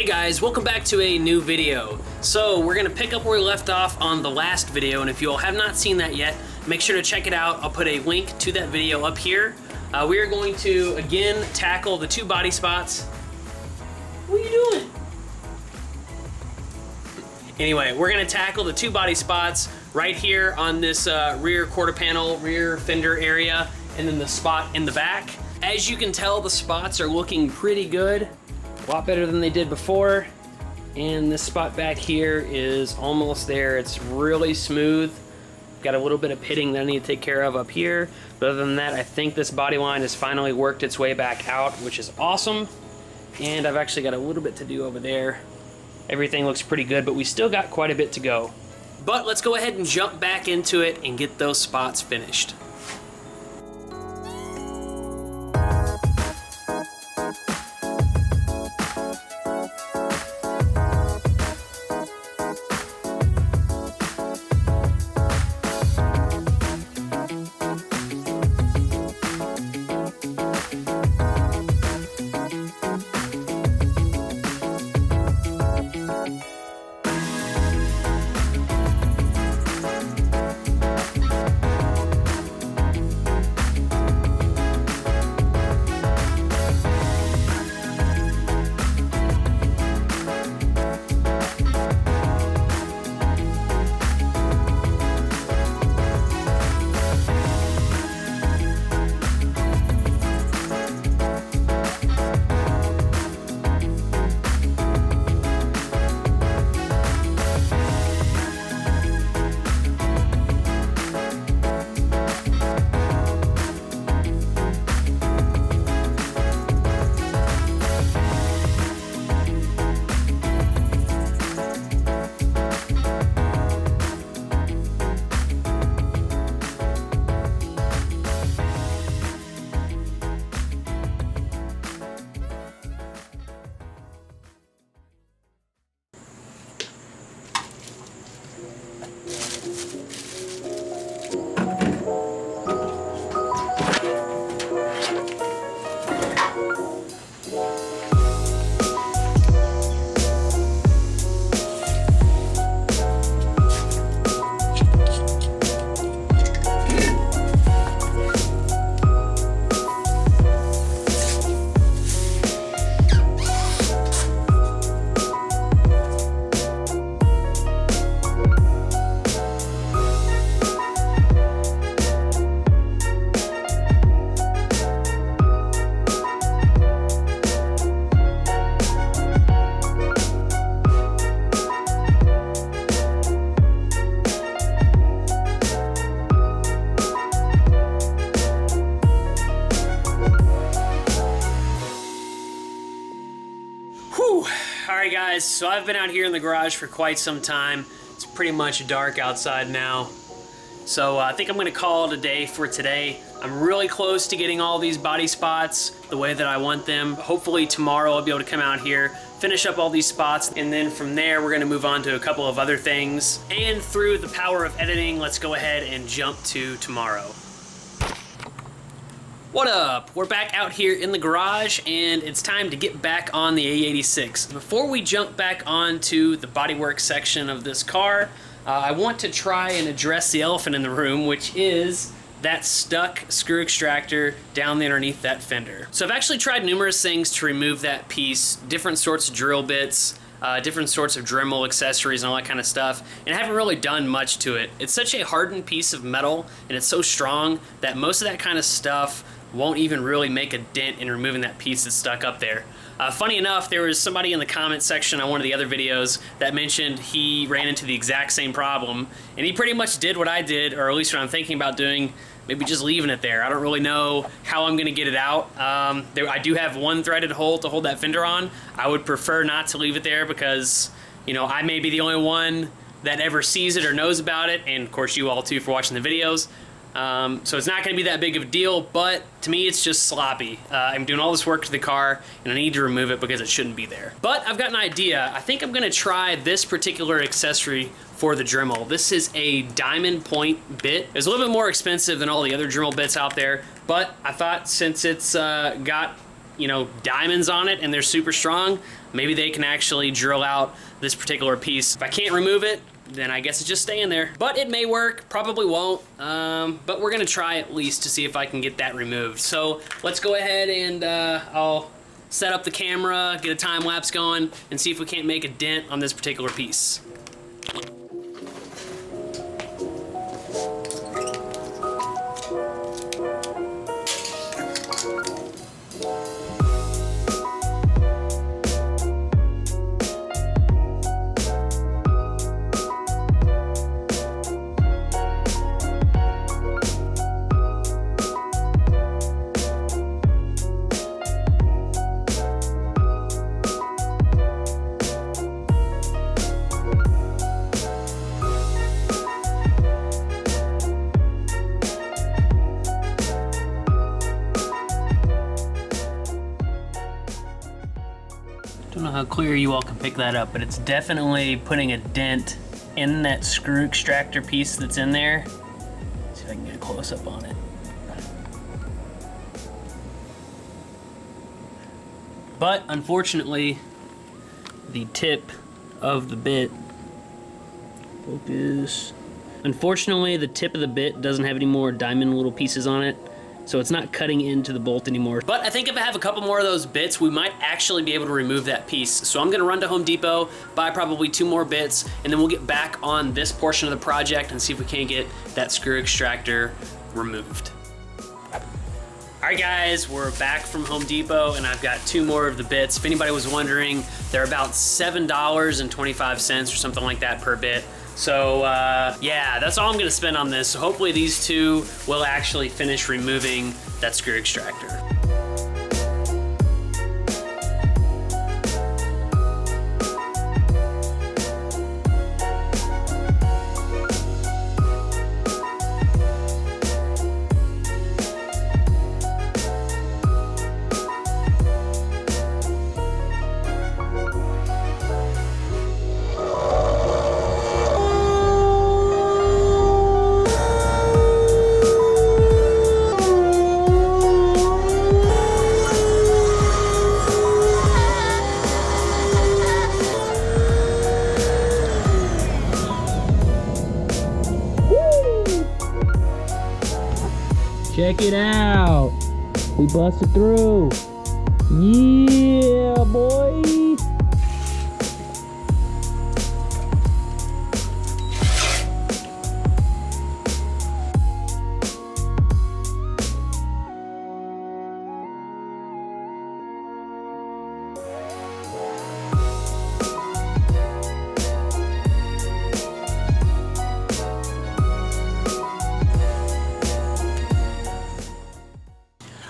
Hey guys, welcome back to a new video. So we're gonna pick up where we left off on the last video, and if you all have not seen that yet, make sure to check it out. I'll put a link to that video up here. We are going to, again, tackle the two body spots. What are you doing? Anyway, we're gonna tackle the two body spots right here on this rear quarter panel, rear fender area, and then the spot in the back. As you can tell, the spots are looking pretty good. A lot better than they did before. And this spot back here is almost there. It's really smooth. Got a little bit of pitting that I need to take care of up here. But other than that, I think this body line has finally worked its way back out, which is awesome. And I've actually got a little bit to do over there. Everything looks pretty good, but we still got quite a bit to go. But let's go ahead and jump back into it and get those spots finished. Alright guys, so I've been out here in the garage for quite some time. It's pretty much dark outside now. So I think I'm going to call it a day for today. I'm really close to getting all these body spots the way that I want them. Hopefully tomorrow I'll be able to come out here, finish up all these spots, and then from there we're going to move on to a couple of other things. And through the power of editing, let's go ahead and jump to tomorrow. What up? We're back out here in the garage and it's time to get back on the AE86. Before we jump back onto the bodywork section of this car, I want to try and address the elephant in the room, which is that stuck screw extractor down there underneath that fender. So I've actually tried numerous things to remove that piece, different sorts of drill bits, different sorts of dremel accessories and all that kind of stuff, and I haven't really done much to it. It's such a hardened piece of metal and it's so strong that most of that kind of stuff won't even really make a dent in removing that piece that's stuck up there. Funny enough, there was somebody in the comment section on one of the other videos that mentioned he ran into the exact same problem, and he pretty much did what I did, or at least what I'm thinking about doing, maybe just leaving it there. I don't really know how I'm gonna get it out. I do have one threaded hole to hold that fender on. I would prefer not to leave it there because, you know, I may be the only one that ever sees it or knows about it, and of course you all too for watching the videos. So it's not going to be that big of a deal, but to me it's just sloppy. I'm doing all this work to the car and I need to remove it because it shouldn't be there. But I've got an idea. I think I'm going to try this particular accessory for the Dremel. This is a diamond point bit. It's a little bit more expensive than all the other Dremel bits out there, but I thought since it's got you know, diamonds on it and they're super strong, maybe they can actually drill out this particular piece. If I can't remove it, then I guess it's just staying there. But it may work, probably won't, but we're gonna try at least to see if I can get that removed. So let's go ahead and I'll set up the camera, get a time lapse going, and see if we can't make a dent on this particular piece. Don't know how clear you all can pick that up, but it's definitely putting a dent in that screw extractor piece that's in there. Let's see if I can get a close up on it. But unfortunately, the tip of the bit, focus. Unfortunately, the tip of the bit doesn't have any more diamond little pieces on it, so it's not cutting into the bolt anymore. But I think if I have a couple more of those bits, we might actually be able to remove that piece. So I'm gonna run to Home Depot, buy probably 2 more bits, and then we'll get back on this portion of the project and see if we can't get that screw extractor removed. All right guys, we're back from Home Depot and I've got 2 more of the bits. If anybody was wondering, they're about $7.25 or something like that per bit. So yeah, that's all I'm gonna spend on this. So hopefully these 2 will actually finish removing that screw extractor. Check it out. We busted through. Yeah, boy.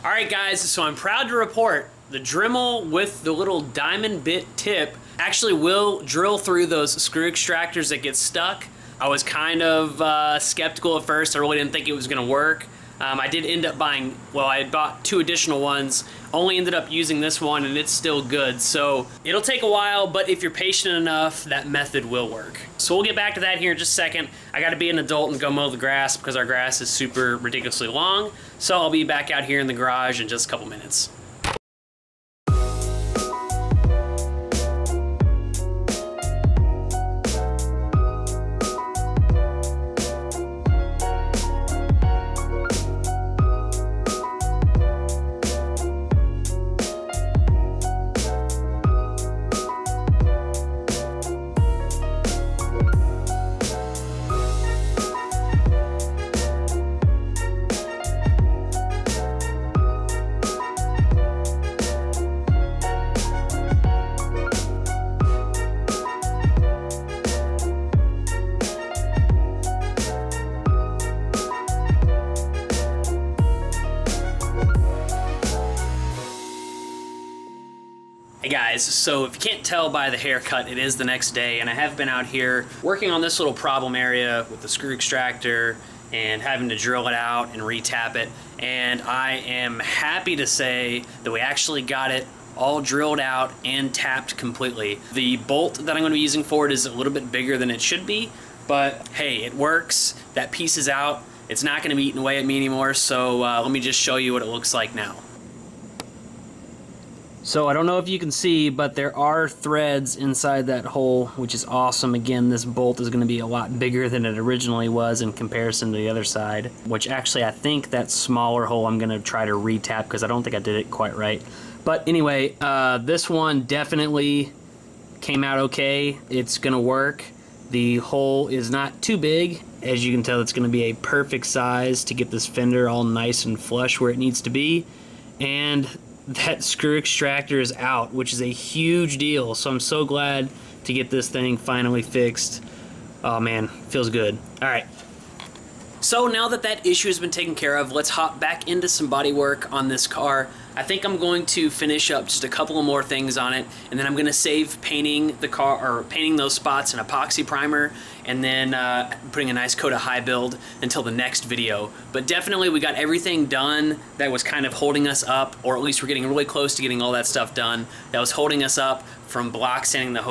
Alright guys, so I'm proud to report the Dremel with the little diamond bit tip actually will drill through those screw extractors that get stuck. I was kind of skeptical at first. I really didn't think it was going to work. I did end up buying, well, I had bought 2 additional ones, only ended up using this one and it's still good. So it'll take a while, but if you're patient enough, that method will work. So we'll get back to that here in just a second. I gotta be an adult and go mow the grass because our grass is super ridiculously long. So I'll be back out here in the garage in just a couple minutes. Hey guys, so if you can't tell by the haircut, it is the next day and I have been out here working on this little problem area with the screw extractor and having to drill it out and re-tap it, and I am happy to say that we actually got it all drilled out and tapped completely. The bolt that I'm going to be using for it is a little bit bigger than it should be, but hey, it works. That piece is out. It's not going to be eating away at me anymore, so let me just show you what it looks like now. So I don't know if you can see, but there are threads inside that hole, which is awesome. Again, this bolt is going to be a lot bigger than it originally was in comparison to the other side, which actually I think that smaller hole I'm going to try to retap because I don't think I did it quite right. But anyway, this one definitely came out okay. It's going to work. The hole is not too big. As you can tell, it's going to be a perfect size to get this fender all nice and flush where it needs to be. And that screw extractor is out, which is a huge deal. So I'm so glad to get this thing finally fixed. Oh man, feels good. All right. So now that that issue has been taken care of, let's hop back into some body work on this car. I think I'm going to finish up just a couple of more things on it, and then I'm going to save painting the car, or painting those spots in epoxy primer, and then putting a nice coat of high build until the next video. But definitely we got everything done that was kind of holding us up, or at least we're getting really close to getting all that stuff done that was holding us up from block sanding the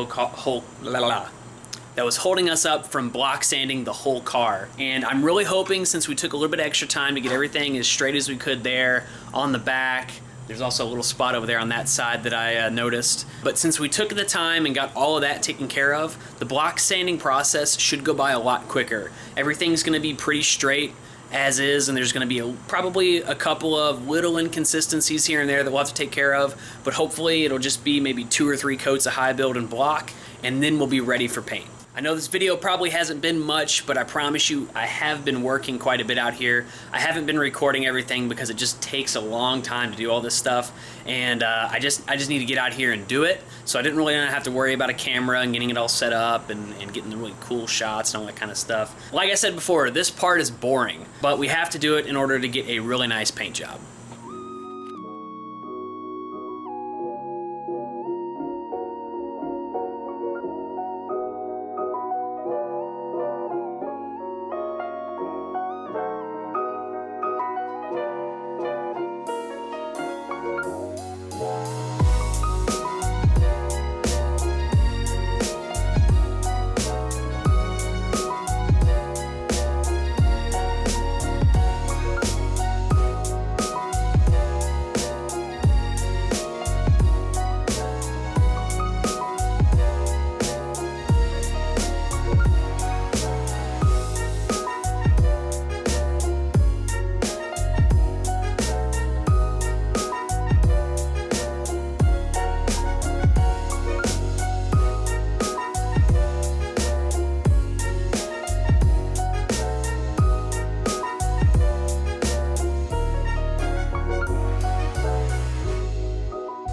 block sanding the whole car. And I'm really hoping, since we took a little bit extra time to get everything as straight as we could there on the back, there's also a little spot over there on that side that I noticed. But since we took the time and got all of that taken care of, the block sanding process should go by a lot quicker. Everything's gonna be pretty straight as is, and there's gonna be probably a couple of little inconsistencies here and there that we'll have to take care of, but hopefully it'll just be maybe 2 or 3 coats of high build and block, and then we'll be ready for paint. I know this video probably hasn't been much, but I promise you I have been working quite a bit out here. I haven't been recording everything because it just takes a long time to do all this stuff, and I just need to get out here and do it. So I didn't really have to worry about a camera and getting it all set up and getting the really cool shots and all that kind of stuff. Like I said before, this part is boring, but we have to do it in order to get a really nice paint job.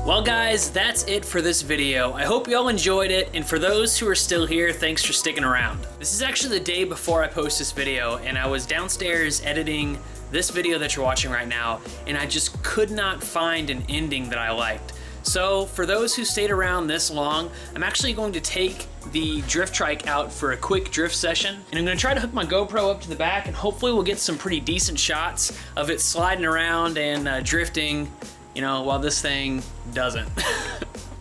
Well guys, that's it for this video. I hope you all enjoyed it, and for those who are still here, thanks for sticking around. This is actually the day before I post this video, and I was downstairs editing this video that you're watching right now, and I just could not find an ending that I liked. So for those who stayed around this long, I'm actually going to take the drift trike out for a quick drift session, and I'm gonna try to hook my GoPro up to the back, and hopefully we'll get some pretty decent shots of it sliding around and drifting, you know, while this thing doesn't.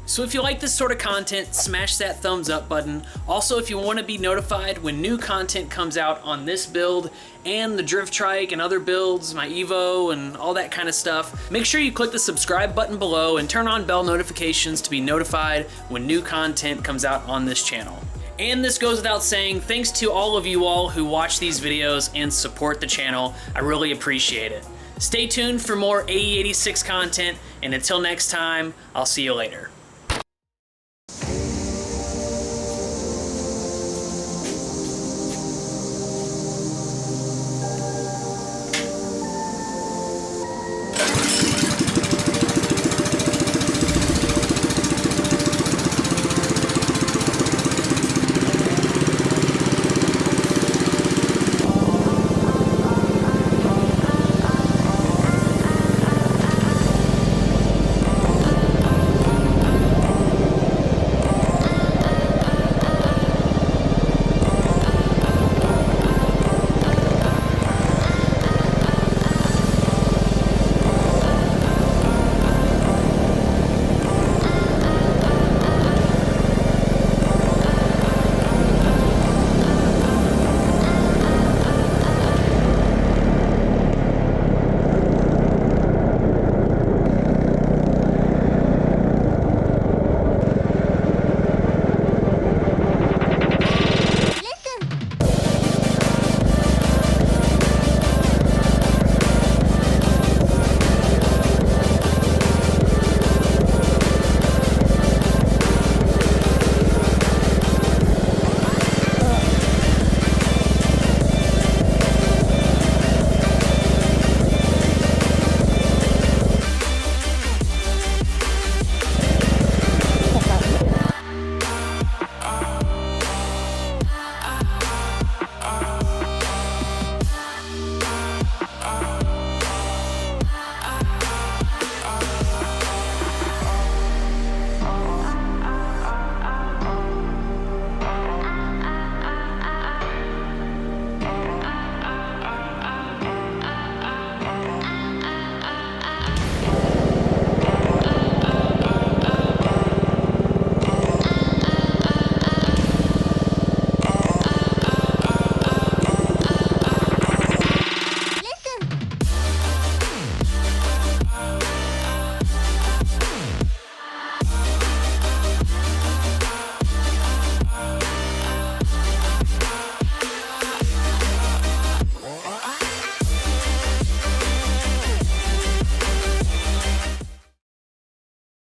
So if you like this sort of content, smash that thumbs up button. Also, if you want to be notified when new content comes out on this build and the drift trike and other builds, my Evo and all that kind of stuff, make sure you click the subscribe button below and turn on bell notifications to be notified when new content comes out on this channel. And this goes without saying, thanks to all of you all who watch these videos and support the channel. I really appreciate it. Stay tuned for more AE86 content, and until next time, I'll see you later.